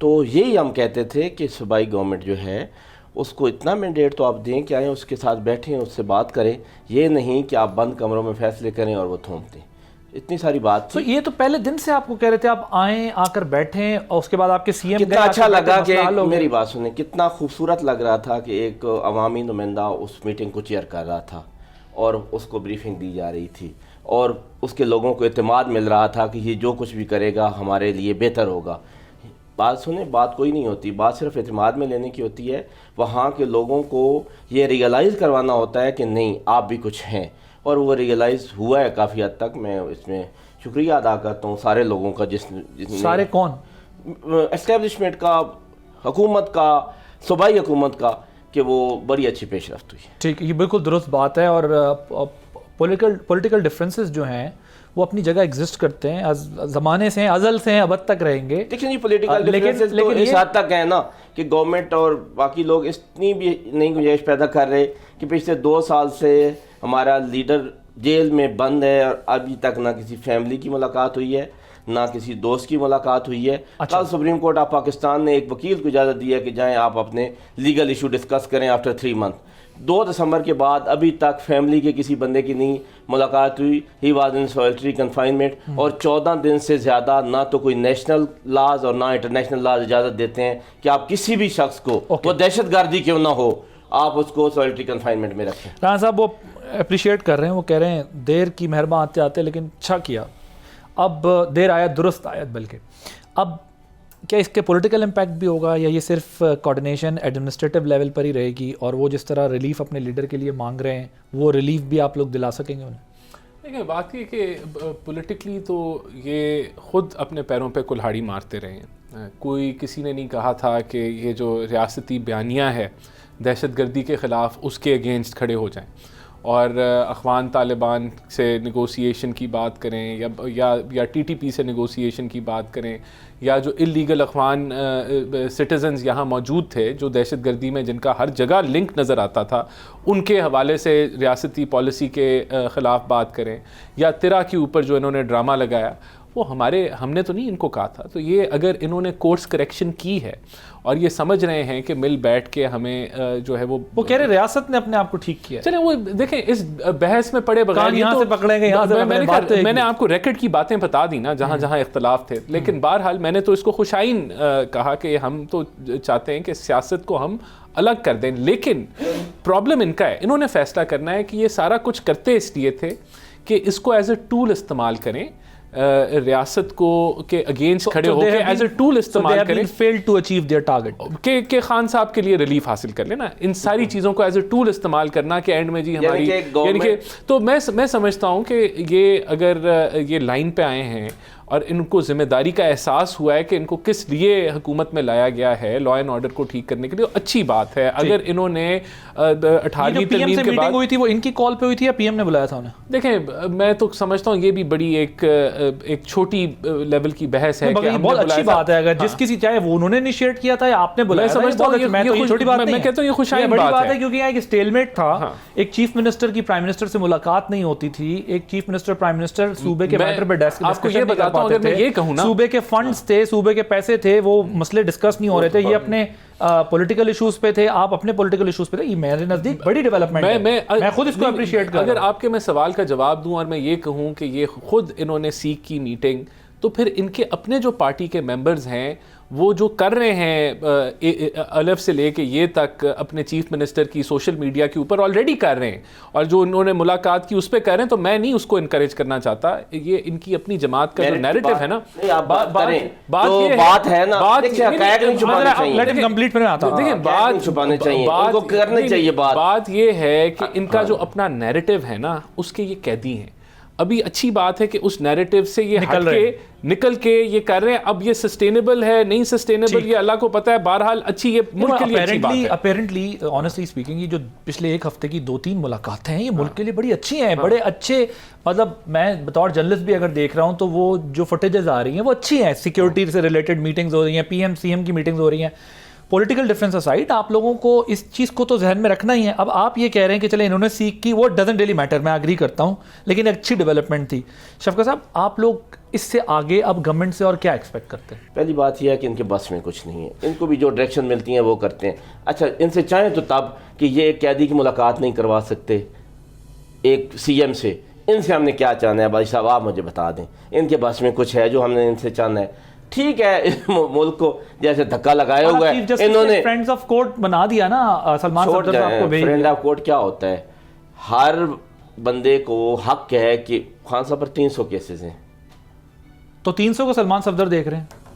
تو یہی ہم کہتے تھے کہ صوبائی گورنمنٹ جو ہے اس کو اتنا مینڈیٹ تو آپ دیں کہ آئیں اس کے ساتھ بیٹھیں, اس سے بات کریں, یہ نہیں کہ آپ بند کمروں میں فیصلے کریں اور وہ تھوپ دیں. اتنی ساری بات تو تھی. یہ تو پہلے دن سے آپ کو کہہ رہے تھے آپ آئیں, آ کر بیٹھیں, اور اس کے بعد آپ کے سی ایم کتنا اچھا لگا کہ میری بات سنیں, کتنا خوبصورت لگ رہا تھا کہ ایک عوامی نمائندہ اس میٹنگ کو چیئر کر رہا تھا اور اس کو بریفنگ دی جا رہی تھی اور اس کے لوگوں کو اعتماد مل رہا تھا کہ یہ جو کچھ بھی کرے گا ہمارے لیے بہتر ہوگا. بات سنیں, بات کوئی نہیں ہوتی, بات صرف اعتماد میں لینے کی ہوتی ہے. وہاں کے لوگوں کو یہ ریئلائز کروانا ہوتا ہے کہ نہیں آپ بھی کچھ ہیں, اور وہ ریئلائز ہوا ہے کافی حد تک. میں اس میں شکریہ ادا کرتا ہوں سارے لوگوں کا جس سارے کون, اسٹیبلشمنٹ کا, حکومت کا, صوبائی حکومت کا, کہ وہ بڑی اچھی پیش رفت ہوئی. ٹھیک, یہ بالکل درست بات ہے. اور پولیٹیکل ڈفرینسز جو ہیں وہ اپنی جگہ ایگزسٹ کرتے ہیں, زمانے سے ہیں, ازل سے ہیں, ابد تک رہیں گے. لیکن یہ پولیٹیکل ڈفرینسز تو اس حد تک ہے نا کہ گورنمنٹ اور باقی لوگ اتنی بھی نہیں گنجائش پیدا کر رہے کہ پچھلے 2 سال سے ہمارا لیڈر جیل میں بند ہے اور ابھی تک نہ کسی فیملی کی ملاقات ہوئی ہے, نہ کسی دوست کی ملاقات ہوئی ہے. کل سپریم کورٹ آف پاکستان نے ایک وکیل کو اجازت دی ہے کہ جائیں آپ اپنے لیگل ایشو ڈسکس کریں آفٹر 3 منتھ. 2 دسمبر کے بعد ابھی تک فیملی کے کسی بندے کی نہیں ملاقات ہوئی. ہی واز ان سولٹری کنفائنمنٹ, اور 14 دن سے زیادہ نہ تو کوئی نیشنل لاز اور نہ انٹرنیشنل لاز اجازت دیتے ہیں کہ آپ کسی بھی شخص کو, وہ دہشت گردی کیوں نہ ہو, آپ اس کو سولٹری کنفائنمنٹ میں رکھیں. رانا صاحب وہ اپریشیٹ کر رہے ہیں, وہ کہہ رہے ہیں دیر کی مہرباں آتے آتے, لیکن اچھا کیا. اب دیر آیت درست آیت, بلکہ اب کیا اس کے پولیٹیکل امپیکٹ بھی ہوگا, یا یہ صرف کوارڈینیشن ایڈمنسٹریٹو لیول پر ہی رہے گی, اور وہ جس طرح ریلیف اپنے لیڈر کے لیے مانگ رہے ہیں وہ ریلیف بھی آپ لوگ دلا سکیں گے انہیں؟ دیکھیں, بات یہ کہ پولیٹیکلی تو یہ خود اپنے پیروں پہ کلہاڑی مارتے رہے ہیں. کوئی کسی نے نہیں کہا تھا کہ یہ جو ریاستی بیانیہ ہے دہشت گردی کے خلاف اس کے اگینسٹ کھڑے ہو جائیں اور اخوان طالبان سے نیگوسیشن کی بات کریں, یا ٹی ٹی پی سے نیگوسیشن کی بات کریں, یا جو اللیگل اخوان سٹیزنز یہاں موجود تھے جو دہشت گردی میں جن کا ہر جگہ لنک نظر آتا تھا, ان کے حوالے سے ریاستی پالیسی کے خلاف بات کریں, یا ترا کے اوپر جو انہوں نے ڈرامہ لگایا وہ ہم نے تو نہیں ان کو کہا تھا. تو یہ اگر انہوں نے کورس کریکشن کی ہے اور یہ سمجھ رہے ہیں کہ مل بیٹھ کے ہمیں جو ہے وہ کہہ رہے ریاست نے اپنے آپ کو ٹھیک کیا, چلیں وہ دیکھیں اس بحث میں پڑے بغیر یہاں سے پکڑیں گے, یہاں سے میں نے آپ کو ریکٹ کی باتیں بتا دی نا جہاں جہاں اختلاف تھے. لیکن بہرحال میں نے تو اس کو خوشائن کہا کہ ہم تو چاہتے ہیں کہ سیاست کو ہم الگ کر دیں, لیکن پرابلم ان کا ہے, انہوں نے فیصلہ کرنا ہے کہ یہ سارا کچھ کرتے اس لیے تھے کہ اس کو ایز اے ٹول استعمال کریں, ریاست کو کے اگینسٹ کھڑے ہو کے ایز اے ٹول استعمال کریں, failed to achieve their target کہ خان صاحب کے لیے ریلیف حاصل کر لینا. ان ساری چیزوں کو ایز اے ٹول استعمال کرنا کہ اینڈ میں جی ہماری یعنی کہ, تو میں سمجھتا ہوں کہ یہ اگر یہ لائن پہ آئے ہیں اور ان کو ذمہ داری کا احساس ہوا ہے کہ ان کو کس لیے حکومت میں لایا گیا ہے لا اینڈ آرڈر کو ٹھیک کرنے کے لیے, اچھی بات ہے. اگر انہوں نے 18ویں ترمیم کے بعد ہوئی تھی وہ ان کی کال پہ ہوئی تھی یا پی ایم نے بلایا تھا انہیں؟ دیکھیں میں تو سمجھتا ہوں یہ بھی بڑی ایک چھوٹی لیول کی بحث ہے کہ بہت اچھی بات ہے اگر جس کسی چاہے وہ انہوں نے انیشیٹ کیا تھا یا آپ نے بلایا. میں سمجھتا ہوں یہ چھوٹی بات نہیں, میں کہتا ہوں یہ خوشائن بات ہے کیونکہ ایک اسٹیل میٹ تھا, ایک چیف منسٹر کی پرائم منسٹر سے ملاقات نہیں ہوتی تھی, ایک چیف منسٹر پرائم منسٹر صوبے کے میٹر پہ آپ کو یہ بتاتا ہوں, اگر میں یہ کہوں صوبے کے فنڈز تھے, صوبے کے پیسے تھے, وہ مسئلے ڈسکس نہیں ہو رہے تھے, یہ اپنے پولیٹیکل ایشوز پہ تھے, آپ اپنے پولیٹیکل ایشوز پہ تھے. یہ میرے نزدیک بڑی ڈیولپمنٹ ہے, میں خود اس کو اپریشیٹ کروں. اگر آپ کے میں سوال کا جواب دوں اور میں یہ کہوں کہ یہ خود انہوں نے سیکھ کی میٹنگ, تو پھر ان کے اپنے جو پارٹی کے ممبرز ہیں وہ جو کر رہے ہیں الف سے لے کے یہ تک اپنے چیف منسٹر کی سوشل میڈیا کے اوپر آلریڈی کر رہے ہیں, اور جو انہوں نے ملاقات کی اس پہ کر رہے ہیں, تو میں نہیں اس کو انکریج کرنا چاہتا. یہ ان کی اپنی جماعت کا جو نیریٹو ہے نا, بات ہے نا, بات یہ ہے کہ ان کا جو اپنا نیریٹو ہے نا اس کے یہ قیدی ہیں. ابھی اچھی بات ہے کہ اس نیریٹو سے یہ نکل کے یہ کر رہے ہیں. اب یہ سسٹینیبل ہے نہیں سسٹینیبل یہ اللہ کو پتہ ہے. بہرحال اچھی یہ ملک کے لیے اچھی بات ہے. اپیرنٹلی آنیسٹلی اسپیکنگ یہ جو پچھلے ایک ہفتے کی 2-3 ملاقاتیں ہیں یہ ملک کے لیے بڑی اچھی ہیں, بڑے اچھے, مطلب میں بطور جرنلسٹ بھی اگر دیکھ رہا ہوں تو وہ جو فوٹیجز آ رہی ہیں وہ اچھی ہیں. سیکیورٹی سے ریلیٹڈ میٹنگز ہو رہی ہیں, پی ایم سی ایم کی میٹنگز ہو رہی ہیں, پولیٹیکل ڈفرینس اسائڈ آپ لوگوں کو اس چیز کو تو ذہن میں رکھنا ہی ہے. اب آپ یہ کہہ رہے ہیں کہ چلے انہوں نے سیکھ کی, وہ ڈزنٹ ریلی میٹر, میں اگری کرتا ہوں, لیکن ایک اچھی ڈیولپمنٹ تھی. شفقت صاحب, آپ لوگ اس سے آگے اب گورنمنٹ سے اور کیا ایکسپیکٹ کرتے ہیں؟ پہلی بات یہ ہے کہ ان کے بس میں کچھ نہیں ہے, ان کو بھی جو ڈائریکشن ملتی ہیں وہ کرتے ہیں. اچھا, ان سے چاہیں تو تب کہ یہ ایک قیدی کی ملاقات نہیں کروا سکتے ایک سی ایم سے, ان سے ہم نے کیا چاہنا ہے بھائی صاحب آپ مجھے بتا دیں. ان کے بس میں کچھ ہے جو ہم نے ان سے چاہنا ہے. ٹھیک ہے, ملک کو جیسے دھکا لگایا ہوا ہے انہوں نے, فرینڈز آف کورٹ بنا دیا نا سلمان صفدر صاحب کو. فرینڈ آف کورٹ کیا ہوتا ہے؟ ہر بندے کو حق ہے کہ خان صاحب پر 300 کیسز ہیں, تو 300 کو سلمان صفدر دیکھ رہے ہیں.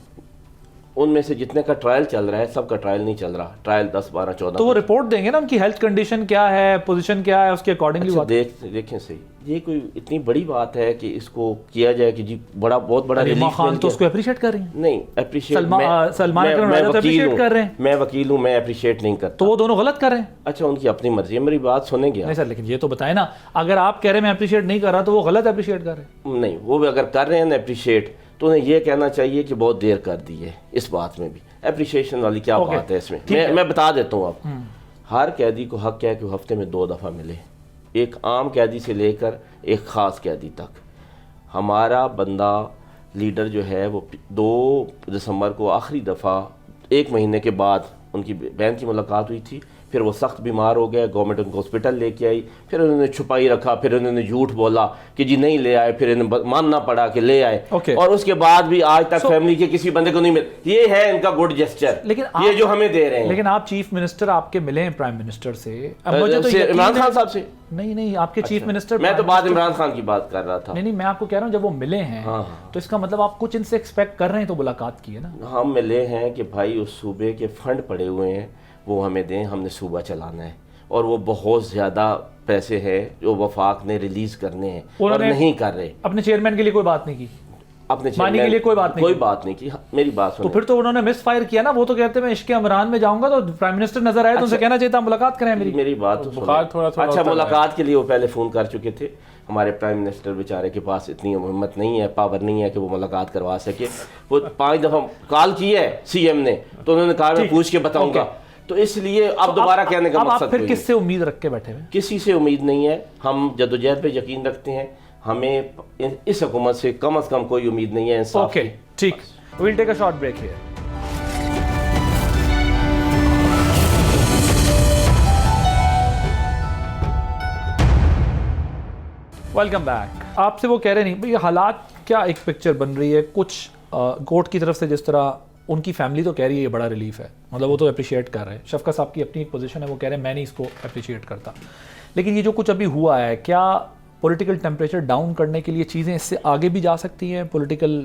ان میں سے جتنے کا ٹرائل چل رہا ہے سب کا ٹرائل نہیں چل رہا, ٹرائل 10 12 14. تو وہ رپورٹ دیں گے نا ان کی ہیلتھ کنڈیشن کیا ہے, پوزیشن کیا ہے, اس کے اکارڈنگلی. دیکھیں صحیح, یہ کوئی اتنی بڑی بات ہے کہ اس کو کیا جائے کہ جی بہت بڑا ریلیف خان تو اس کو اپریشیٹ کر رہی ہیں. نہیں اپریشیٹ, سلمان اپریشیٹ کر رہے ہیں. میں وکیل ہوں, میں اپریشیٹ نہیں کرتا. تو وہ دونوں غلط کر رہے ہیں. اچھا, ان کی اپنی مرضی ہے, میری بات سنیں گے نہیں سر, لیکن یہ تو بتائیں نا, اگر آپ کہہ رہے ہیں میں اپریشیٹ نہیں کر رہا تو وہ غلط اپریشیٹ کر رہے ہیں. نہیں, وہ اگر کر رہے ہیں نا اپریشیٹ تو انہیں یہ کہنا چاہیے کہ بہت دیر کر دی ہے. اس بات میں بھی اپریشیشن والی کیا بات ہے اس میں؟ میں بتا دیتا ہوں آپ, ہر قیدی کو حق ہے کہ وہ ہفتے میں 2 دفعہ ملے, ایک عام قیدی سے لے کر ایک خاص قیدی تک. ہمارا بندہ لیڈر جو ہے وہ 2 دسمبر کو آخری دفعہ 1 مہینے کے بعد ان کی بہن کی ملاقات ہوئی تھی. پھر وہ سخت بیمار ہو گیا, گورنمنٹ ان کو ہاسپٹل لے کے آئی, پھر انہوں نے چھپائی رکھا, پھر انہوں نے جھوٹ بولا کہ جی نہیں لے آئے, پھر انہیں ماننا پڑا کہ لے آئے, اور اس کے بعد بھی آج تک فیملی کے کسی بندے کو نہیں مل. یہ ہے ان کا گڈ جسچر, یہ جو ہمیں دے رہے ہیں. لیکن آپ چیف منسٹر آپ کے ملے ہیں پرائم منسٹر سے, عمران خان صاحب سے؟ نہیں, آپ کے چیف منسٹر. میں تو بعد عمران خان کی بات کر رہا تھا. نہیں, میں آپ کو کہہ رہا ہوں جب وہ ملے ہیں تو اس کا مطلب آپ کچھ ان سے ایکسپیکٹ کر رہے ہیں, تو ملاقات کی ہے نا. ہم ملے ہیں کہ بھائی اس صوبے کے فنڈ پڑے ہوئے ہیں وہ ہمیں دیں, ہم نے صوبہ چلانا ہے, اور وہ بہت زیادہ پیسے ہیں جو وفاق نے ریلیز کرنے ہیں اور نہیں کر رہے. اپنے چیئرمین کے لیے کوئی بات نہیں کی, اپنے چیئرمین کے لیے کوئی بات نہیں کی. میری بات سنیں. تو پھر تو انہوں نے مس فائر کیا نا, وہ تو کہتے ہیں میں عشق عمران میں جاؤں گا, تو پرائم منسٹر نظر آئے تو ان سے کہنا چاہیے تھا ملاقات کریں. میری بات تو سنیں. اچھا, ملاقات کے لیے وہ پہلے فون کر چکے تھے. ہمارے پرائم منسٹر بیچارے کے پاس اتنی ہمت نہیں ہے, پاور نہیں ہے کہ وہ ملاقات کروا سکے. وہ 5 دفعہ کال کی ہے سی ایم نے, تو انہوں نے کہا میں پوچھ کے بتاؤں گا. تو اس لیے اب دوبارہ کہنے کا مقصد پھر کس سے امید رکھ کے بیٹھے ہوئے؟ کسی سے امید نہیں ہے. ہم جدوجہد پہ یقین رکھتے ہیں, ہمیں اس حکومت سے کم از کم کوئی امید نہیں ہے انصاف کی. ٹھیک, we'll take a short break here. Welcome back. آپ سے وہ کہہ رہے نہیں بھئی حالات کیا ایک پکچر بن رہی ہے, کچھ کورٹ کی طرف سے جس طرح ان کی فیملی تو کہہ رہی ہے یہ بڑا ریلیف ہے, مطلب وہ تو اپریشیٹ کر رہے ہیں. شفقت صاحب کی اپنی ایک پوزیشن ہے, وہ کہہ رہے ہیں میں نہیں اس کو اپریشیٹ کرتا. لیکن یہ جو کچھ ابھی ہوا ہے, کیا پولیٹیکل ٹیمپریچر ڈاؤن کرنے کے لیے چیزیں اس سے آگے بھی جا سکتی ہیں پولیٹیکل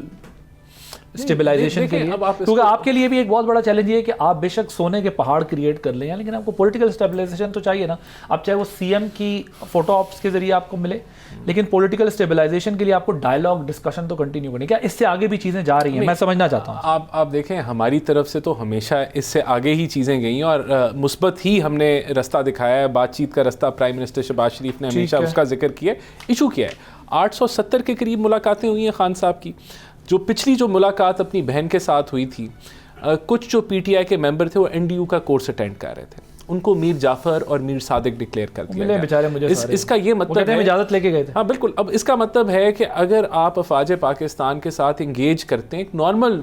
اسٹیبلائزیشن کے لیے؟ کیونکہ آپ کے لیے بھی ایک بہت بڑا چیلنج یہ ہے کہ آپ بے شک سونے کے پہاڑ کریٹ کر لیں, لیکن آپ کو پولیٹیکل اسٹیبلائزیشن تو چاہیے نا. اب چاہے وہ سی ایم کی فوٹو آپس کے ذریعے آپ کو ملے, لیکن پولیٹیکل اسٹیبلائزیشن کے لیے آپ کو ڈائلاگ ڈسکشن تو کنٹینیو کرنی. کیا اس سے آگے بھی چیزیں جا رہی ہیں؟ میں سمجھنا چاہتا ہوں. آپ دیکھیں, ہماری طرف سے تو ہمیشہ اس سے آگے ہی چیزیں گئی ہیں, اور مثبت ہی ہم نے رستہ دکھایا ہے. بات چیت کا رستہ پرائم منسٹر شہباز شریف نے ہمیشہ اس کا ذکر کیا ہے, ایشو کیا ہے. 870 کے قریب ملاقاتیں ہوئی ہیں خان صاحب کی. جو پچھلی جو ملاقات اپنی بہن کے ساتھ ہوئی تھی, کچھ جو پی ٹی آئی کے ممبر تھے وہ این ڈی یو کا کورس اٹینڈ کر رہے تھے, ان کو میر جعفر اور میر صادق ڈکلیئر کر دیا گیا. اس کا یہ مطلب ہے اجازت لے کے گئے تھے. ہاں بالکل. اب اس کا مطلب ہے کہ اگر آپ افواج پاکستان کے ساتھ انگیج کرتے ہیں ایک نارمل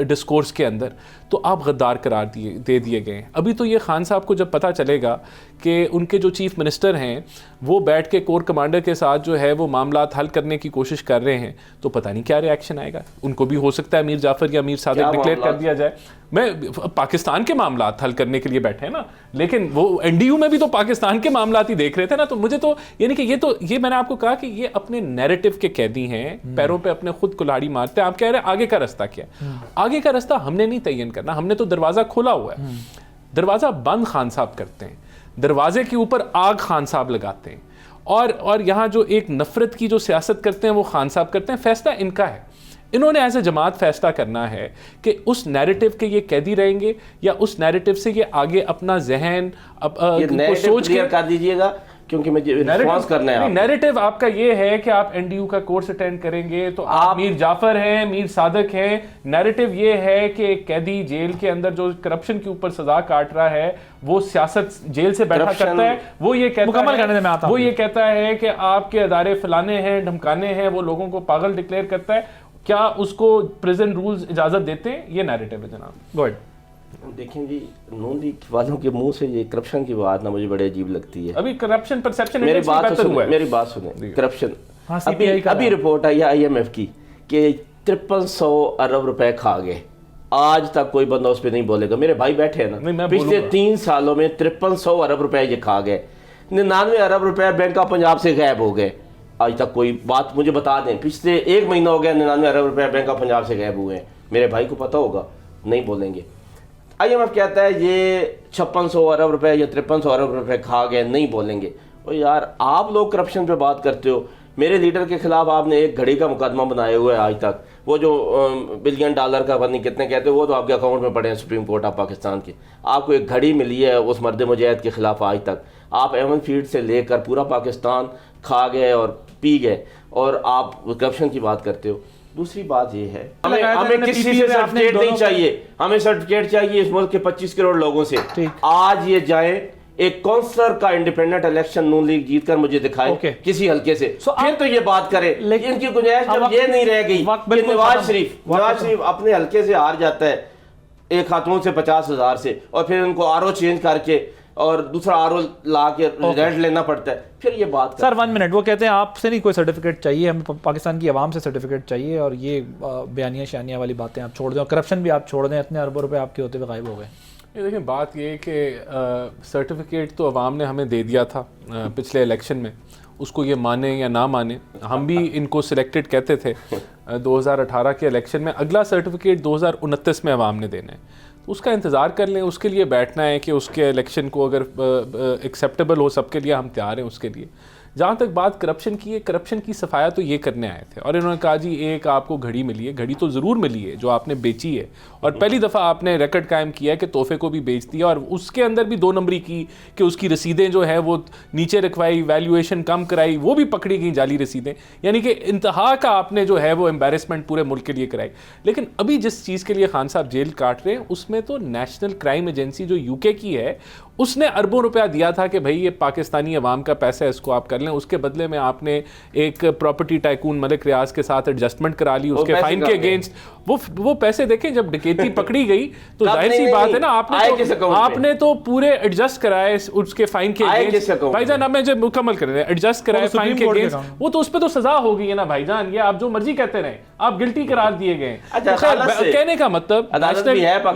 ڈسکورس کے اندر, تو آپ غدار قرار دے دیے گئے ہیں. ابھی تو یہ خان صاحب کو جب پتہ چلے گا کہ ان کے جو چیف منسٹر ہیں وہ بیٹھ کے کور کمانڈر کے ساتھ جو ہے وہ معاملات حل کرنے کی کوشش کر رہے ہیں, تو پتہ نہیں کیا ری ایکشن آئے گا. ان کو بھی ہو سکتا ہے میر جعفر یا میر صادق ڈکلیئر کر دیا جائے. میں پاکستان کے معاملات حل کرنے کے لیے بیٹھے ہیں نا, لیکن وہ این ڈی یو میں بھی تو پاکستان کے معاملات ہی دیکھ رہے تھے نا. تو مجھے تو یعنی کہ یہ میں نے آپ کو کہا کہ یہ اپنے نیریٹو کے قیدی ہیں, پیروں پہ اپنے خود کلاڑی مارتے ہیں. آپ کہہ رہے ہیں آگے کا رستہ کیا ہے؟ آگے کا رستہ ہم نے نہیں تعین کرنا, ہم نے تو دروازہ کھولا ہوا ہے. دروازہ بند خان صاحب کرتے ہیں, دروازے کے اوپر آگ خان صاحب لگاتے ہیں, اور یہاں جو ایک نفرت کی جو سیاست کرتے ہیں وہ خان صاحب کرتے ہیں. فیصلہ ان کا ہے, انہوں نے ایسے جماعت فیصلہ کرنا ہے کہ اس نیریٹو کے یہ قیدی رہیں گے یا اس نیریٹو سے یہ آگے اپنا ذہن سوچ کے کر دیجئے گا. کیونکہ مجھے ریسپانس کرنا ہے. نیریٹو آپ کا یہ ہے کہ آپ NDU کا کورس اٹینڈ کریں گے تو آپ میر جعفر ہیں, میر صادق ہیں. نیریٹو یہ ہے کہ ایک قیدی جیل کے اندر جو کرپشن کے اوپر سزا کاٹ رہا ہے وہ سیاست جیل سے بیٹھا کرتا ہے, وہ یہ کہتا ہے کہ آپ کے ادارے فلانے ہیں, دھمکانے ہیں, وہ لوگوں کو پاگل ڈکلیئر کرتا ہے. کیا اس کو پریزن رولز اجازت دیتے ہیں؟ یہ نیریٹو ہے جناب. گڈ. دیکھیں جی, نون لیگ والوں کے منہ سے یہ کرپشن کی بات نا مجھے بڑی عجیب لگتی ہے. ابھی کرپشن پرسپشن میری بات سنیں. کرپشن ابھی رپورٹ آئی ہے IMF کی کہ 5300 ارب روپے کھا گئے. آج تک کوئی بندہ اس پہ نہیں بولے گا. میرے بھائی بیٹھے ہیں نا, پچھلے 3 سالوں میں 5300 ارب روپے یہ کھا گئے. 99 ارب روپے بینک آف پنجاب سے غائب ہو گئے. آج تک کوئی بات مجھے بتا دیں, پچھلے 1 مہینہ ہو گیا 99 ارب روپے بینک آف پنجاب سے غائب ہوئے ہیں. میرے بھائی کو پتہ ہوگا, نہیں بولیں گے. IMF کہتا ہے یہ 5600 ارب روپے یا 5300 ارب روپے کھا گئے, نہیں بولیں گے. اور یار آپ لوگ کرپشن پہ بات کرتے ہو. میرے لیڈر کے خلاف آپ نے ایک گھڑی کا مقدمہ بنائے ہوئے ہے آج تک. وہ جو $1 بلین کا پتہ نہیں کتنے کہتے ہیں, وہ تو آپ کے اکاؤنٹ میں پڑے ہیں سپریم کورٹ آف پاکستان کے. آپ کو ایک گھڑی ملی ہے اس مرد مجاہد کے خلاف. آج تک آپ ایون فیڈ سے لے کر پورا پاکستان کھا گئے اور پی گئے, اور آپ کرپشن کی بات کرتے ہو. دوسری بات یہ ہے, ہمیں کسی سے سرٹیفکیٹ نہیں چاہیے. ہمیں سرٹیفکیٹ چاہیے اس ملک کے 25 کروڑ لوگوں سے. آج یہ جائیں ایک کونسلر کا انڈیپینڈنٹ الیکشن نون لیگ جیت کر مجھے دکھائے کسی حلقے سے, پھر تو یہ بات کرے. ان کی گنجائش جب یہ نہیں رہ گئی کہ نواز شریف اپنے حلقے سے ہار جاتا ہے ایک خاتون سے 50,000 سے, اور پھر ان کو RO چینج کر کے اور دوسرا RO لا کے ریزلٹ لینا پڑتا ہے, پھر یہ بات. سر 1 منٹ, وہ کہتے ہیں آپ سے نہیں کوئی سرٹیفکیٹ چاہیے, ہمیں پاکستان کی عوام سے سرٹیفکیٹ چاہیے, اور یہ بیانیہ شانیہ والی باتیں آپ چھوڑ دیں, اور کرپشن بھی آپ چھوڑ دیں. اتنے اربوں روپے آپ کے ہوتے ہوئے غائب ہو گئے. دیکھیں بات یہ کہ سرٹیفکیٹ تو عوام نے ہمیں دے دیا تھا پچھلے الیکشن میں. اس کو یہ مانیں یا نہ مانیں, ہم بھی ان کو سلیکٹڈ کہتے تھے 2018 کے الیکشن میں. اگلا سرٹیفکیٹ 2029 میں عوام نے دینا ہے, تو اس کا انتظار کر لیں. اس کے لیے بیٹھنا ہے کہ اس کے الیکشن کو اگر ایکسیپٹیبل ہو سب کے لیے, ہم تیار ہیں اس کے لیے. جہاں تک بات کرپشن کی ہے, کرپشن کی صفایا تو یہ کرنے آئے تھے, اور انہوں نے کہا جی ایک آپ کو گھڑی ملی ہے. گھڑی تو ضرور ملی ہے جو آپ نے بیچی ہے, اور پہلی دفعہ آپ نے ریکارڈ قائم کیا ہے کہ تحفے کو بھی بیچ دیا, اور اس کے اندر بھی 2 نمبری کی کہ اس کی رسیدیں جو ہیں وہ نیچے رکھوائی, ویلیویشن کم کرائی, وہ بھی پکڑی گئی جعلی رسیدیں. یعنی کہ انتہا کا آپ نے جو ہے وہ امبیرسمنٹ پورے ملک کے لیے کرائی. لیکن ابھی جس چیز کے لیے خان صاحب جیل کاٹ رہے ہیں, اس میں تو نیشنل کرائم ایجنسی جو UK کی ہے, اس نے اربوں روپیہ دیا تھا کہ بھائی یہ پاکستانی عوام کا پیسہ ہے, اس کو آپ کر لیں. اس کے بدلے میں آپ نے ایک پراپرٹی ٹائکون ملک ریاض کے ساتھ ایڈجسٹمنٹ کرا لی اس کے فائن کے اگینسٹ. وہ پیسے دیکھیں, جب ڈکیتی پکڑی گئی تو ظاہر سی بات ہے نا, آپ نے تو پورے ایڈجسٹ کرائے اس کے فائن کے اگینسٹ. بھائی جان ہمیں جب مکمل کر رہے ہیں, ایڈجسٹ کرائے فائن کے اگینسٹ, وہ تو اس پہ تو سزا ہو گئی ہے نا بھائی جان. یہ آپ جو مرضی کہتے رہے, آپ گلٹی قرار دیے گئے. کہنے کا مطلب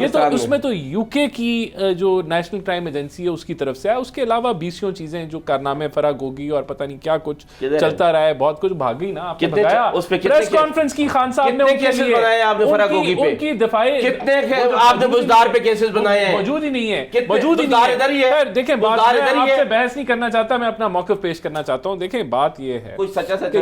یہ تو اس میں تو UK کی جو نیشنل کرائم ایجنسی ہے اس کی طرف سے ہے. اس کے علاوہ 20 چیزیں جو کارنامے فرا گوگی اور پتہ نہیں کیا کچھ چلتا رہا ہے, بہت کچھ بھاگ گئی نا. آپ نے بتایا پریس کانفرنس کی خان صاحب نے ان کی دفاع, کتنے آپ نے بزدار پہ کیسز بنائے ہیں, موجود ہی نہیں ہے, موجود ہی نہیں ہے. دیکھیں بات میں آپ سے بحث نہیں کرنا چاہتا, میں اپنا موقف پیش کرنا چاہتا ہوں. دیکھیں بات یہ ہے کہ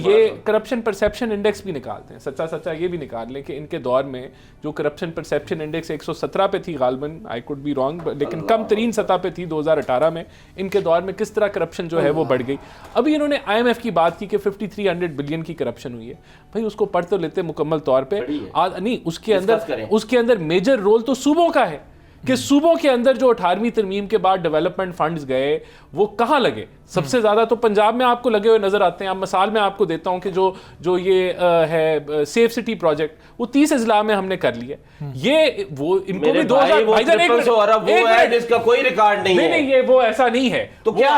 یہ کرپشن پرسیپشن انڈیکس بھی نکالتے ہیں, سچا یہ بھی نکال لیں کہ ان کے دور میں جو کرپشن پرسیپشن انڈیکس 117 پہ تھی غالباً, آئی کوڈ بی رانگ, لیکن کم ترین سطح پہ تھی 2018 میں. ان کے دور میں کس طرح کرپشن جو ہے وہ بڑھ گئی. ابھی انہوں نے IMF کی بات کی کہ 5300 بلین کی کرپشن ہوئی ہے. بھائی اس کو پڑھ تو لیتے مکمل طور پہ, نہیں اس کے اندر میجر رول تو صوبوں کا ہے کہ صوبوں کے اندر جو 18ویں ترمیم کے بعد ڈیولپمنٹ فنڈز گئے وہ کہاں لگے. سب سے زیادہ تو پنجاب میں آپ کو لگے ہوئے نظر آتے ہیں. اب مثال میں آپ کو دیتا ہوں کہ جو یہ ہے سیف سٹی پروجیکٹ, وہ 30 اضلاع میں ہم نے کر لیا. یہ وہ ان کو بھی 2000 ارب ہے جس کا کوئی ریکارڈ نہیں ہے. نہیں, یہ وہ ایسا نہیں ہے. تو کیا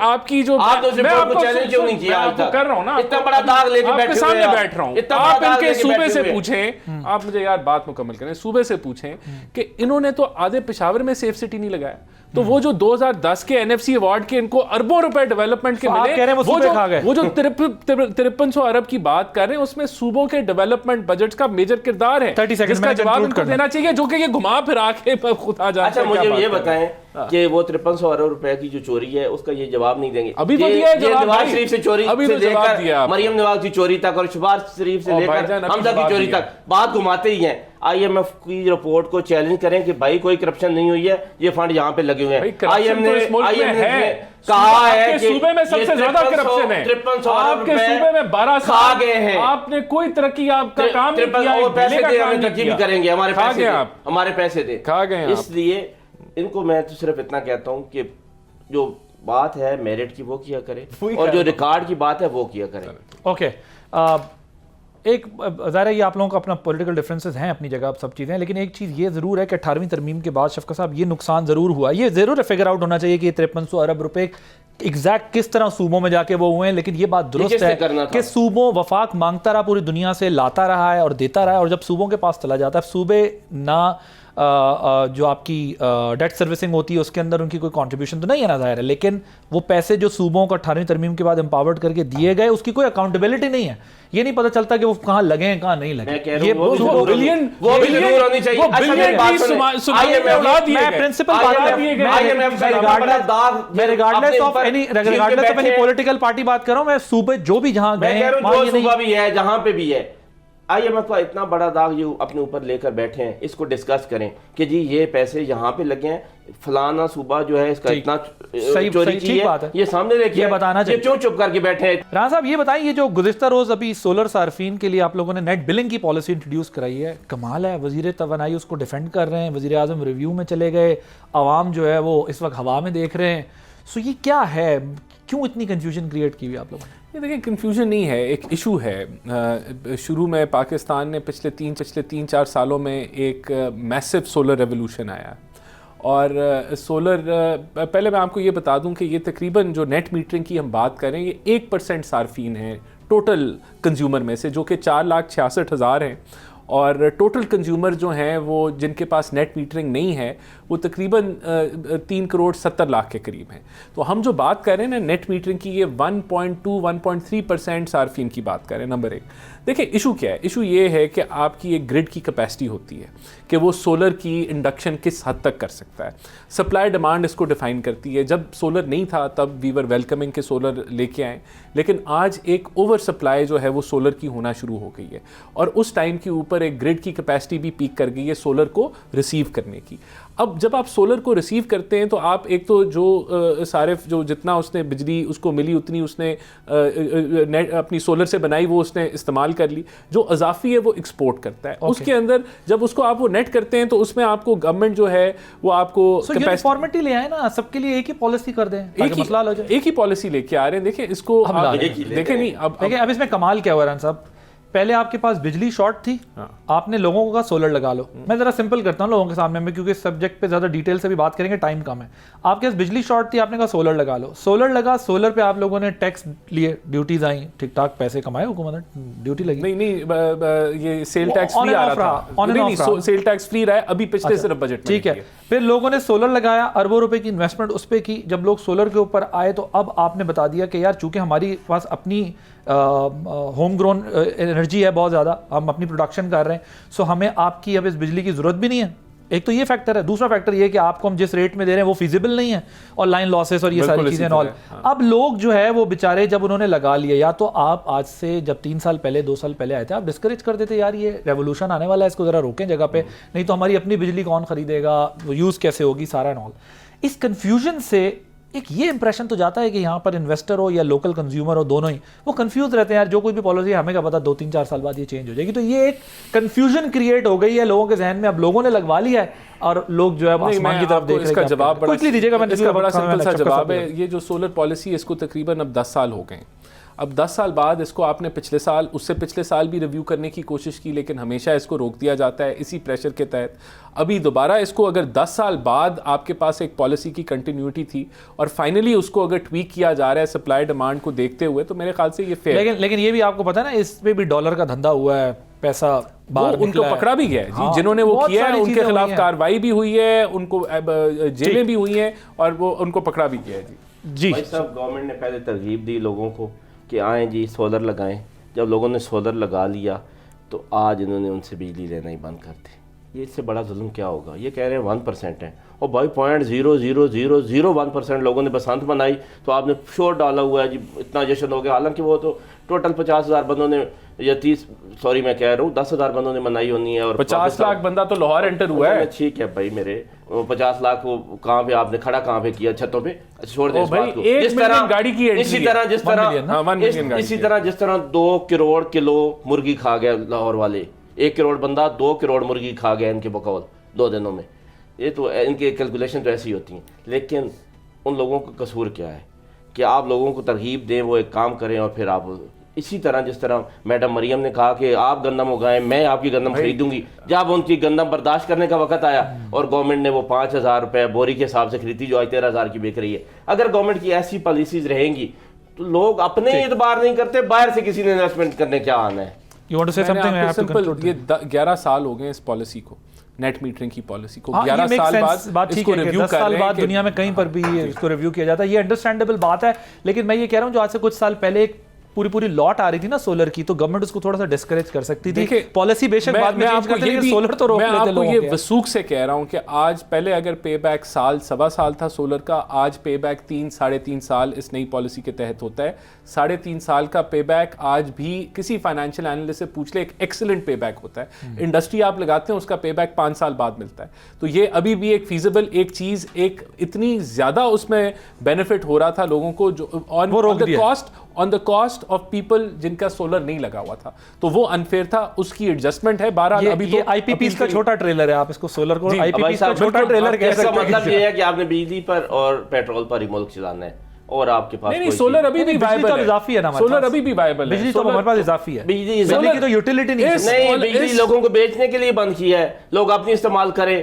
آپ کی جو میں آپ کو چیلنج کیوں نہیں کیا کر رہا ہوں نا, اتنا بڑا داغ لے کے بیٹھے سامنے بیٹھ رہا ہوں. آپ ان کے صوبے سے پوچھیں, آپ مجھے یار بات مکمل کریں, صوبے سے پوچھیں کہ انہوں نے تو آدھے پشاور میں سیف سٹی نہیں لگایا. تو وہ جو 2010 کے NFC ایوارڈ کے ان کو اربوں روپے ڈیولپمنٹ کے ملے, وہ جو 5300 ارب کی بات کر رہے ہیں, اس میں صوبوں کے ڈیولپمنٹ بجٹ کا میجر کردار ہے, جس کا جواب ان کو دینا چاہیے, جو کہ یہ گھما پھرا کے خدا جانتا ہے. اچھا مجھے یہ بتائیں کہ وہ 5300 ارب روپے کی جو چوری ہے اس کا یہ جواب نہیں دیں گے. ابھی تو دیا جواب, نواز شریف سے چوری سے لے کر مریم نواز کی چوری تک, اور شہباز شریف سے لے کر حمزہ کی چوری تک بات گھماتے ہی ہیں. IMF کی رپورٹ کو چیلنج کریں کہ بھائی کوئی کرپشن نہیں ہوئی ہے, یہ فنڈ یہاں پہ لگے ہوئے ہیں. IMF نے کہا ہے کہ صوبے میں سب سے زیادہ کرپشن ہے, 5300 آپ کے صوبے میں 12 کھا گئے ہیں, آپ نے کوئی ترقی آپ کا کام نہیں کیا, اور پیسے دے, ہمیں ترقی بھی کریں گے, ہمارے پیسے دے. کھا گئے. اس لیے ان کو میں تو صرف اتنا کہتا ہوں کہ جو بات ہے میرٹ کی وہ کیا کرے, اور جو ریکارڈ کی بات ہے وہ کیا کرے. اوکے, ایک ظاہر ہے یہ آپ لوگوں کا اپنا پولیٹیکل ڈفرینسز ہیں اپنی جگہ سب چیزیں, لیکن ایک چیز یہ ضرور ہے کہ 18ویں ترمیم کے بعد شفقت صاحب یہ نقصان ضرور ہوا. یہ ضرور فگر آؤٹ ہونا چاہیے کہ یہ 5300 ارب روپے ایگزیکٹ کس طرح صوبوں میں جا کے وہ ہوئے ہیں, لیکن یہ بات درست ہے کہ صوبوں وفاق مانگتا رہا, پوری دنیا سے لاتا رہا ہے اور دیتا رہا ہے, اور جب صوبوں کے پاس چلا جاتا ہے, صوبے نہ جو آپ کی ڈیٹ سروسنگ ہوتی ہے اس کے اندر ان کی کوئی کنٹریبیوشن تو نہیں ہے نا ظاہر ہے, لیکن وہ پیسے جو صوبوں کو 18ویں ترمیم کے بعد امپاورڈ کر کے دیے گئے اس کی کوئی اکاؤنٹیبلٹی نہیں ہے. یہ نہیں پتہ چلتا کہ وہ کہاں لگے ہیں کہاں نہیں لگے. یہ بلین ہونی چاہیے. میں پرنسپل میں regardless of any political party بات کر رہا ہوں, میں صوبے جو بھی جہاں گئے ہیں جو صوبہ بھی ہے جہاں پہ بھی ہے, IMF کا اتنا بڑا داغ جو اپنے اوپر لے کر بیٹھے ہیں, اس کو ڈسکس کریں کہ جی یہ پیسے یہاں پہ لگے ہیں, فلانا صوبہ جو ہے اس کا اتنا چوری کی ہے, یہ سامنے لے کے بتانا چاہیے, کیوں چپ کر کے بیٹھے ہیں. رانا صاحب یہ بتائیں, یہ جو گزشتہ روز ابھی سولر صارفین کے لیے آپ لوگوں نے نیٹ بلنگ کی پالیسی انٹروڈیوس کرائی ہے, کمال ہے, وزیر توانائی اس کو ڈیفینڈ کر رہے ہیں, وزیر اعظم ریویو میں چلے گئے, عوام جو ہے وہ اس وقت ہوا میں دیکھ رہے ہیں. سو یہ کیا ہے, کیوں اتنی کنفیوژن کریٹ کی ہوئی آپ لوگوں نے؟ یہ دیکھیں کنفیوژن نہیں ہے, ایک ایشو ہے. شروع میں پاکستان نے پچھلے 3-4 سالوں میں ایک میسو سولر ریولوشن آیا, اور سولر پہلے میں آپ کو یہ بتا دوں کہ یہ تقریباً جو نیٹ میٹرنگ کی ہم بات کریں یہ 1% صارفین ہیں ٹوٹل کنزیومر میں سے, جو کہ 4,66,000 ہیں, اور ٹوٹل کنزیومر جو ہیں وہ جن کے پاس نیٹ میٹرنگ نہیں ہے وہ تقریباً 3,70,00,000 کے قریب ہیں. تو ہم جو بات کر رہے ہیں نا نیٹ میٹرنگ کی, یہ 1.2-1.3% صارفین کی بات کر رہے ہیں. نمبر ایک دیکھیں ایشو کیا ہے, ایشو یہ ہے کہ آپ کی ایک گرڈ کی کیپیسٹی ہوتی ہے کہ وہ سولر کی انڈکشن کس حد تک کر سکتا ہے. سپلائی ڈیمانڈ اس کو ڈیفائن کرتی ہے. جب سولر نہیں تھا تب وی ور ویلکمنگ کہ سولر لے کے آئیں, لیکن آج ایک اوور سپلائی جو ہے وہ سولر کی ہونا شروع ہو گئی ہے, اور اس ٹائم کے اوپر ایک گرڈ کی کیپیسٹی بھی پیک کر گئی ہے سولر کو ریسیو کرنے کی. اب جب آپ سولر کو ریسیو کرتے ہیں تو آپ ایک تو جو صارف جو جتنا اس نے بجلی اس کو ملی اتنی اس نے اپنی سولر سے بنائی وہ اس نے استعمال کر لی, جو اضافی ہے وہ ایکسپورٹ کرتا ہے. اس کے اندر جب اس کو آپ وہ نیٹ کرتے ہیں تو اس میں آپ کو گورنمنٹ جو ہے وہ آپ کو یونیفارمٹی لے آئے نا, سب کے لیے ایک ہی پالیسی کر دیں, ایک ہی پالیسی لے کے آ رہے ہیں. دیکھیں اس کو دیکھیں نہیں, اب اس میں کمال کیا ہوا ران صاحب, پہلے آپ کے پاس بجلی شارٹ تھی, آپ نے لوگوں کو کہا سولر لگا لو. میں ذرا سمپل کرتا ہوں لوگوں کے سامنے میں, کیونکہ اس سبجیکٹ پہ زیادہ ڈیٹیل سے بھی بات کریں گے, ٹائم کم ہے. آپ کے پاس بجلی شارٹ تھی, آپ نے کہا سولر لگا لو, سولر لگا, سولر پہ آپ لوگوں نے ٹیکس لیے, ڈیوٹیز آئیں, ٹھیک ٹھاک پیسے کمائے حکومت نے, ڈیوٹی لگی نہیں, یہ سیل ٹیکس فری آ رہا تھا, سیل ٹیکس فری رہا ہے ابھی پچھلے صرف بجٹ میں. ٹھیک ہے, پھر لوگوں نے سولر لگایا, اربوں روپے کی انویسٹمنٹ اس پہ کی. جب لوگ سولر کے اوپر آئے تو اب آپ نے بتا دیا کہ یار چونکہ ہماری پاس اپنی ہوم گرون انرجی ہے بہت زیادہ, ہم اپنی پروڈکشن کر رہے ہیں, سو ہمیں آپ کی اب اس بجلی کی ضرورت بھی نہیں ہے. ایک تو یہ فیکٹر ہے. دوسرا فیکٹر یہ کہ آپ کو ہم جس ریٹ میں دے رہے ہیں وہ فیزیبل نہیں ہے, اور لائن لاسز اور یہ ساری چیزیں نال. اب لوگ جو ہے وہ بیچارے جب انہوں نے لگا لیا, یا تو آپ آج سے جب 3 سال پہلے 2 سال پہلے آئے تھے آپ ڈسکریج کر دیتے یار یہ ریولوشن آنے والا ہے, اس کو ذرا روکیں جگہ پہ, نہیں تو ہماری اپنی بجلی کون خریدے گا, وہ یوز کیسے ہوگی, سارا نال. اس کنفیوژن سے ایک یہ امپریشن تو جاتا ہے کہ یہاں پر انویسٹر ہو یا لوکل کنزیومر ہو, دونوں ہی وہ کنفیوز رہتے ہیں یار, جو کوئی بھی پالیسی ہمیں کیا پتا 2-3-4 سال بعد یہ چینج ہو جائے گی. تو یہ ایک کنفیوژن کریٹ ہو گئی ہے لوگوں کے ذہن میں, اب لوگوں نے لگوا لیا ہے اور لوگ جو ہے آسمان کی طرف دیکھ رہے ہیں. اس کا جواب بڑا سمپل سا جواب ہے, یہ جو سولر پالیسی اس کو تقریباً اب 10 سال ہو گئے ہیں. اب 10 سال بعد اس کو آپ نے پچھلے سال اس سے پچھلے سال بھی ریویو کرنے کی کوشش کی, لیکن ہمیشہ اس کو روک دیا جاتا ہے اسی پریشر کے تحت. ابھی دوبارہ اس کو اگر 10 سال بعد آپ کے پاس ایک پالیسی کی کنٹینیوٹی تھی اور فائنلی اس کو اگر ٹویک کیا جا رہا ہے سپلائی ڈیمانڈ کو دیکھتے ہوئے, تو میرے خیال سے یہ فیئر ہے. لیکن یہ بھی آپ کو پتا ہے نا, اس پہ بھی ڈالر کا دھندا ہوا ہے, پیسہ باہر ان کو پکڑا بھی گیا ہے جی, جنہوں نے وہ کیا ہے ان کے خلاف کارروائی بھی ہوئی ہے, ان کو جیلیں بھی ہوئی ہیں اور وہ ان کو پکڑا بھی گیا ہے. جی بھائی صاحب, گورنمنٹ نے پہلے ترغیب دی لوگوں کو کہ آئیں جی سولر لگائیں. جب لوگوں نے سولر لگا لیا تو آج انہوں نے ان سے بجلی لینا ہی بند کر دی. یہ اس سے بڑا ظلم کیا ہوگا؟ یہ کہہ رہے ہیں 1% ہے, اور بھائی 0.0001% لوگوں نے بسنت منائی تو آپ نے شور ڈالا ہوا ہے جی, اتنا جشن ہو گیا, حالانکہ وہ تو ٹوٹل 50,000 بندوں نے یا 30 سوری میں کہہ رہا ہوں 10,000 بندوں نے منائی ہونی ہے اور 50 لاکھ بندہ تو لاہور انٹر ہوا ہے. ٹھیک ہے بھائی میرے 50 لاکھ کو کہاں پہ آپ نے کھڑا کہاں پہ کیا چھتوں پہ؟ چھوڑ دیں اس بات کو. جس طرح گاڑی کی اسی طرح جس طرح 2 کروڑ کلو مرغی کھا گیا لاہور والے, 1 کروڑ بندہ 2 کروڑ مرغی کھا گیا ان کے بقول 2 دنوں میں. یہ تو ان کی کیلکولیشن تو ایسی ہوتی ہیں. لیکن ان لوگوں کا قصور کیا ہے کہ آپ لوگوں کو ترغیب دیں, وہ ایک کام کریں اور پھر آپ اسی طرح جس طرح میڈم مریم نے کہا کہ آپ گندم اگائیں, میں آپ کی گندم خریدوں گی. جب ان کی گندم برداشت کرنے کا وقت آیا اور گورنمنٹ نے وہ 5,000 روپے بوری کے حساب سے خریدی جو آج 13,000 کی بک رہی ہے. اگر گورنمنٹ کی ایسی پالیسیز رہیں گی تو لوگ اپنے اعتبار نہیں کرتے, باہر سے کسی نے انویسٹمنٹ کرنے کیا آنا ہے. یہ 11 سال ہو گئے اس پالیسی کو, نیٹ میٹرنگ کی پالیسی کو. 11 سال بعد اس کو ریویو کر رہے ہیں. دنیا میں کہیں پر بھی اس کو ریویو کیا جاتا ہے, یہ انڈرسٹینڈیبل بات ہے. لیکن میں یہ کہہ رہا ہوں جو آج سے کچھ سال پہلے ایک پوری لاٹ آ رہی تھی نا سولر کی, تو گورنمنٹ اس کو تھوڑا سا ڈسکریج کر سکتی تھی. پالیسی بے شک بعد میں چینج کرتے لیکن سولر تو روک لیتے لوگوں کے. میں آپ کو یہ وثوق سے کہہ رہا ہوں کہ آج پہلے اگر پے بیک سال 1.25 سال تھا سولر کا, آج پے بیک 3-3.5 سال اس نئی پالیسی کے تحت ہوتا ہے. 3.5 سال کا پے بیک آج بھی کسی فائنینشیل اینالسٹ سے پوچھ لے ایک ایکسلنٹ پے بیک ہوتا ہے. انڈسٹری آپ لگاتے ہیں اس کا پے بیک 5 سال بعد ملتا ہے. تو یہ ابھی بھی ایک فیزیبل ایک چیز, ایک اتنی زیادہ اس میں بینیفٹ ہو رہا تھا لوگوں کو جو آن دا کاسٹ آف پیپل جن کا سولر نہیں لگا ہوا تھا, تو وہ انفیئر تھا. اس کی ایڈجسٹمنٹ ہے. بہرحال ابھی تو آئی پی پیز کا چھوٹا ٹریلر ہے, آپ اس کو سولر کو آئی پی پیز کا چھوٹا ٹریلر کہہ سکتے ہیں. مطلب یہ ہے کہ آپ نے بجلی پر اور پیٹرول پر ہی ملک چلانا ہے اور آپ کے پاس نہیں, سولر ابھی بھی وائبل ہے. اضافی ہے نا, سولر ابھی بھی وائبل ہے. بجلی تو ہمارے پاس اضافی ہے. بجلی کی تو یوٹیلیٹی نہیں, بجلی لوگوں کو بیچنے کے لیے بند کی ہے, لوگ اپنی استعمال کریں.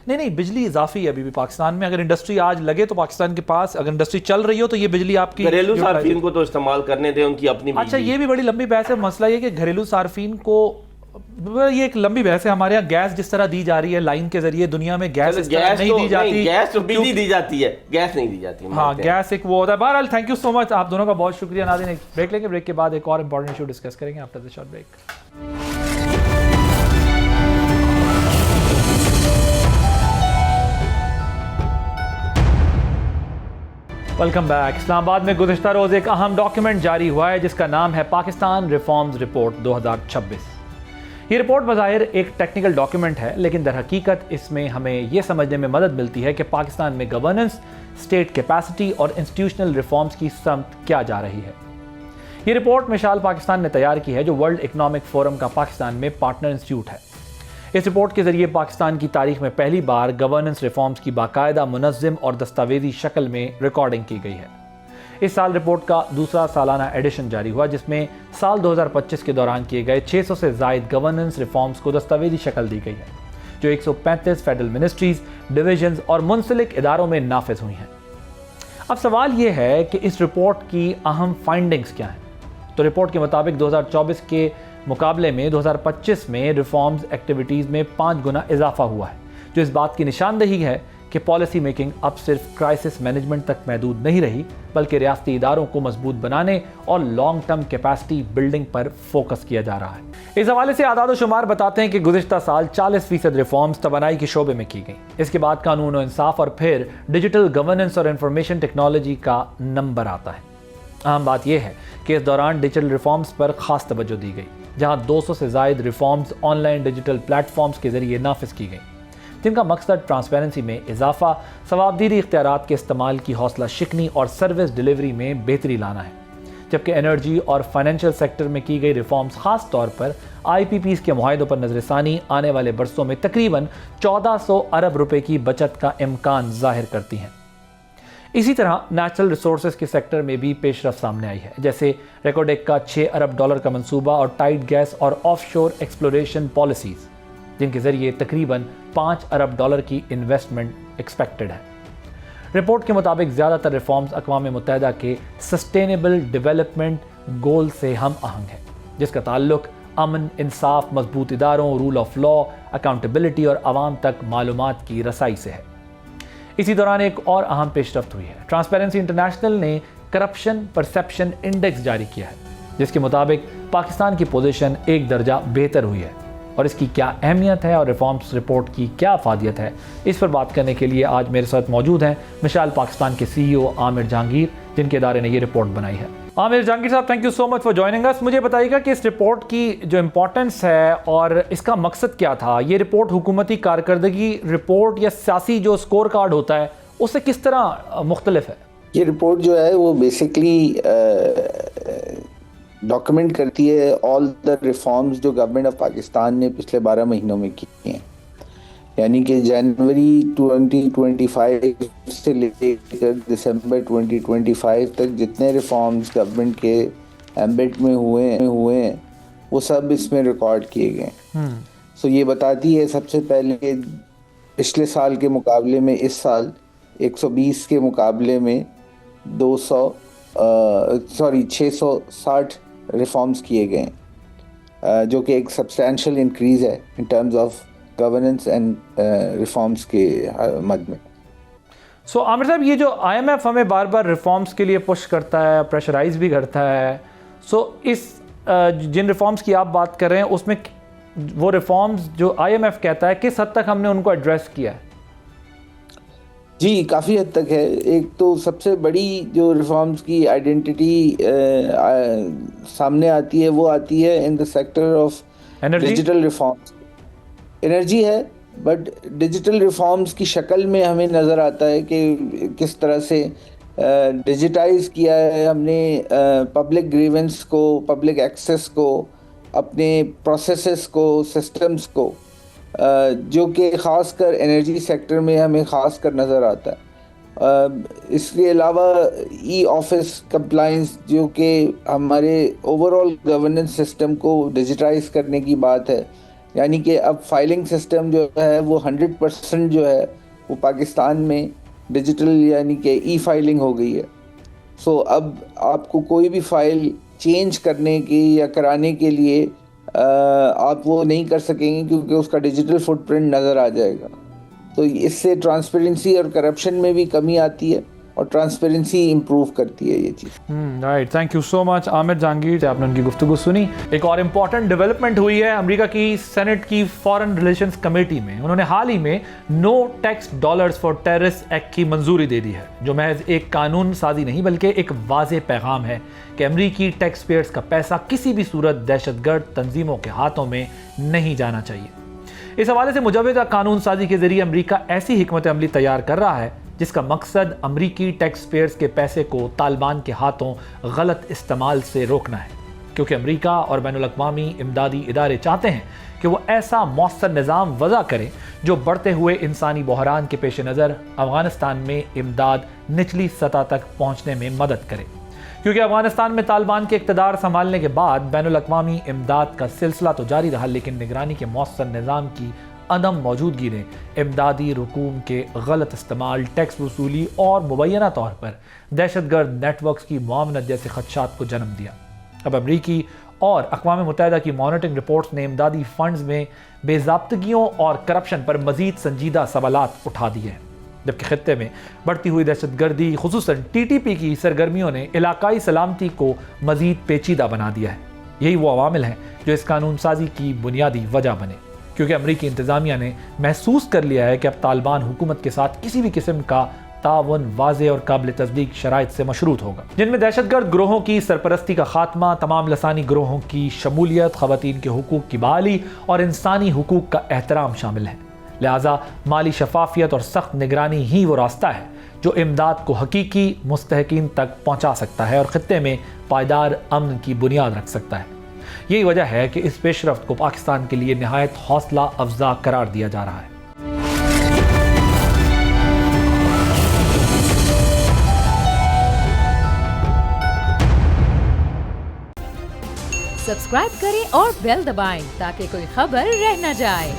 نہیں, بجلی اضافی ہے ابھی بھی پاکستان میں. اگر انڈسٹری آج لگے تو پاکستان کے پاس اگر انڈسٹری چل رہی ہو تو یہ بجلی آپ کی گھریلو صارفین کو تو استعمال کرنے دیں, ان کی اپنی. اچھا, یہ بھی بڑی لمبی بحث ہے. مسئلہ یہ کہ گھریلو صارفین کو, یہ ایک لمبی بحث ہے. ہمارے یہاں گیس جس طرح دی جا رہی ہے لائن کے ذریعے, دنیا میں گیس نہیں دی جاتی. گیس تو بجلی دی جاتی ہے, گیس نہیں دی جاتی. ہاں, گیس ایک وہ ہوتا ہے. بہرحال تھینک یو سو مچ, آپ دونوں کا بہت شکریہ. ناظرین ایک بریک لیں گے, بریک کے بعد ایک اور امپورٹنٹ ایشو ڈسکس کریں گے after the short break. Welcome back. Islamabad میں گزشتہ روز ایک اہم ڈاکیومنٹ جاری ہوا ہے جس کا نام ہے پاکستان ریفارمز رپورٹ 2026. یہ رپورٹ بظاہر ایک ٹیکنیکل ڈاکیومنٹ ہے, لیکن در حقیقت اس میں ہمیں یہ سمجھنے میں مدد ملتی ہے کہ پاکستان میں گورننس, اسٹیٹ کیپیسٹی اور انسٹیٹیوشنل ریفارمز کی سمت کیا جا رہی ہے. یہ رپورٹ مشال پاکستان نے تیار کی ہے جو ورلڈ اکنامک فورم کا پاکستان میں پارٹنر انسٹیٹیوٹ ہے. اس رپورٹ کے ذریعے پاکستان کی تاریخ میں پہلی بار گورننس ریفارمز کی باقاعدہ منظم اور دستاویزی شکل میں ریکارڈنگ کی گئی ہے. اس سال رپورٹ کا دوسرا سالانہ ایڈیشن جاری ہوا جس میں سال 2025 کے دوران کیے گئے 600 سے زائد گورننس ریفارمز کو دستاویزی شکل دی گئی ہے جو 135 فیڈرل منسٹریز, ڈویژنز اور منسلک اداروں میں نافذ ہوئی ہیں. اب سوال یہ ہے کہ اس رپورٹ کی اہم فائنڈنگز کیا ہیں. تو رپورٹ کے مطابق 2024 کے مقابلے میں 2025 میں ریفارمز ایکٹیویٹیز میں 5 گنا اضافہ ہوا ہے, جو اس بات کی نشاندہی ہے کہ پالیسی میکنگ اب صرف کرائسس مینجمنٹ تک محدود نہیں رہی بلکہ ریاستی اداروں کو مضبوط بنانے اور لانگ ٹرم کیپیسٹی بلڈنگ پر فوکس کیا جا رہا ہے. اس حوالے سے اعداد و شمار بتاتے ہیں کہ گزشتہ سال 40% ریفارمز توانائی کے شعبے میں کی گئیں. اس کے بعد قانون و انصاف اور پھر ڈیجیٹل گورننس اور انفارمیشن ٹیکنالوجی کا نمبر آتا ہے. اہم بات یہ ہے کہ اس دوران ڈیجیٹل ریفارمز پر خاص توجہ دی گئی جہاں 200 سے زائد reforms online digital platforms کے ذریعے نافذ کی گئیں جن کا مقصد ٹرانسپیرنسی میں اضافہ, ثوابدیدی اختیارات کے استعمال کی حوصلہ شکنی اور سروس ڈیلیوری میں بہتری لانا ہے. جبکہ انرجی اور فائنینشیل سیکٹر میں کی گئی ریفارمز خاص طور پر آئی پی پیز کے معاہدوں پر نظر ثانی آنے والے برسوں میں تقریباً 1400 ارب روپے کی بچت کا امکان ظاہر کرتی ہیں. اسی طرح نیچرل ریسورسز کے سیکٹر میں بھی پیش رفت سامنے آئی ہے, جیسے ریکوڈیک کا $6 ارب کا منصوبہ اور ٹائٹ گیس اور آف شور ایکسپلوریشن پالیسیز جن کے ذریعے تقریباً $5 ارب کی انویسٹمنٹ ایکسپیکٹڈ ہے. رپورٹ کے مطابق زیادہ تر ریفارمز اقوام متحدہ کے سسٹینیبل ڈیولپمنٹ گول سے ہم آہنگ ہے جس کا تعلق امن, انصاف, مضبوط اداروں, رول آف لا, اکاؤنٹیبلٹی اور عوام تک معلومات کی رسائی سے ہے. اسی دوران ایک اور اہم پیش رفت ہوئی ہے. ٹرانسپیرنسی انٹرنیشنل نے کرپشن پرسیپشن انڈیکس جاری کیا ہے جس کے مطابق پاکستان کی پوزیشن 1 درجہ بہتر ہوئی ہے, اور اس کی کیا اہمیت ہے اور ریفارمز رپورٹ کی کیا افادیت ہے, اس پر بات کرنے کے لیے آج میرے ساتھ موجود ہیں مشال پاکستان کے CEO عامر جہانگیر جن کے ادارے نے یہ رپورٹ بنائی ہے. عامر جہانگیر صاحب thank you so much for joining اس. مجھے بتائیے گا کہ اس رپورٹ کی جو امپورٹنس ہے اور اس کا مقصد کیا تھا. یہ رپورٹ حکومتی کارکردگی رپورٹ یا سیاسی جو اسکور کارڈ ہوتا ہے اس سے کس طرح مختلف ہے؟ یہ رپورٹ جو ہے وہ بیسکلی ڈاکومنٹ کرتی ہے آل دا ریفارمز جو گورنمنٹ آف پاکستان نے پچھلے 12 مہینوں میں کیے ہیں. یعنی کہ جنوری 2025 سے لے کر دسمبر 2025 تک جتنے ریفارمز گورنمنٹ کے ایمبٹ میں ہوئے ہیں وہ سب اس میں ریکارڈ کیے گئے. سو یہ بتاتی ہے سب سے پہلے کہ پچھلے سال کے مقابلے میں اس سال 120 کے مقابلے میں 660 ریفارمز کیے گئے ہیں جو کہ ایک سبسٹینشیل انکریز ہے in terms of governance and reforms کے مد میں. سو عامر صاحب یہ جو آئی ایم ایف ہمیں بار بار ریفارمز کے لیے پش کرتا ہے پریشرائز بھی کرتا ہے, سو اس جن ریفارمز کی آپ بات کر رہے ہیں اس میں وہ ریفارمز جو آئی ایم ایف کہتا ہے کس حد تک ہم نے ان کو ایڈریس کیا ہے؟ جی کافی حد تک ہے. ایک تو سب سے بڑی جو ریفارمز کی آئیڈینٹی سامنے آتی ہے وہ آتی ہے in the sector of digital reforms. Energy ہے بٹ ڈیجیٹل ریفارمز کی شکل میں ہمیں نظر آتا ہے کہ کس طرح سے ڈیجیٹائز کیا ہے ہم نے پبلک گریونس کو, پبلک ایکسیس کو, اپنے پروسیسز کو, سسٹمز کو, جو کہ خاص کر انرجی سیکٹر میں ہمیں خاص کر نظر آتا ہے. اس کے علاوہ ای آفس کمپلائنس جو کہ ہمارے اوور آل گورننس سسٹم کو ڈیجیٹائز کرنے کی بات ہے. یعنی کہ اب فائلنگ سسٹم جو ہے وہ 100% جو ہے وہ پاکستان میں ڈیجیٹل یعنی کہ ای فائلنگ ہو گئی ہے. سو اب آپ کو کوئی بھی فائل چینج کرنے کی یا کرانے کے لیے آپ وہ نہیں کر سکیں گے کیونکہ اس کا ڈیجیٹل فٹ پرنٹ نظر آ جائے گا. تو اس سے ٹرانسپیرنسی اور کرپشن میں بھی کمی آتی ہے اور ٹرانسپیرنسی امپروو کرتی ہے یہ چیز. رائٹ, تھینک یو سو مچ عامر جہانگیر. آپ نے ان کی گفتگو سنی. ایک اور امپورٹنٹ ڈیولپمنٹ ہوئی ہے امریکہ کی سینٹ کی فارن ریلیشنز کمیٹی میں. انہوں نے حال ہی میں no tax dollars for terrorist act کی منظوری دے دی ہے جو محض ایک قانون سازی نہیں بلکہ ایک واضح پیغام ہے کہ امریکی ٹیکس پیئرز کا پیسہ کسی بھی صورت دہشت گرد تنظیموں کے ہاتھوں میں نہیں جانا چاہیے. اس حوالے سے مجوزہ قانون سازی کے ذریعے امریکہ ایسی حکمت عملی تیار کر رہا ہے جس کا مقصد امریکی ٹیکس پیئرز کے پیسے کو طالبان کے ہاتھوں غلط استعمال سے روکنا ہے, کیونکہ امریکہ اور بین الاقوامی امدادی ادارے چاہتے ہیں کہ وہ ایسا مؤثر نظام وضع کرے جو بڑھتے ہوئے انسانی بحران کے پیش نظر افغانستان میں امداد نچلی سطح تک پہنچنے میں مدد کرے. کیونکہ افغانستان میں طالبان کے اقتدار سنبھالنے کے بعد بین الاقوامی امداد کا سلسلہ تو جاری رہا لیکن نگرانی کے مؤثر نظام کی عدم موجودگی نے امدادی رقوم کے غلط استعمال, ٹیکس وصولی اور مبینہ طور پر دہشت گرد نیٹ ورکس کی معاونت جیسے خدشات کو جنم دیا. اب امریکی اور اقوام متحدہ کی مانیٹرنگ رپورٹس نے امدادی فنڈز میں بے ضابطگیوں اور کرپشن پر مزید سنجیدہ سوالات اٹھا دیے ہیں, جبکہ خطے میں بڑھتی ہوئی دہشت گردی خصوصاً TTP کی سرگرمیوں نے علاقائی سلامتی کو مزید پیچیدہ بنا دیا ہے. یہی وہ عوامل ہیں جو اس قانون سازی کی بنیادی وجہ بنے, کیونکہ امریکی انتظامیہ نے محسوس کر لیا ہے کہ اب طالبان حکومت کے ساتھ کسی بھی قسم کا تعاون واضح اور قابل تصدیق شرائط سے مشروط ہوگا, جن میں دہشت گرد گروہوں کی سرپرستی کا خاتمہ, تمام لسانی گروہوں کی شمولیت, خواتین کے حقوق کی بحالی اور انسانی حقوق کا احترام شامل ہے. لہٰذا مالی شفافیت اور سخت نگرانی ہی وہ راستہ ہے جو امداد کو حقیقی مستحقین تک پہنچا سکتا ہے اور خطے میں پائیدار امن کی بنیاد رکھ سکتا ہے. یہی وجہ ہے کہ اس پیش رفت کو پاکستان کے لیے نہایت حوصلہ افزا قرار دیا جا رہا ہے. سبسکرائب کریں اور بیل دبائیں تاکہ کوئی خبر رہ نہ جائے.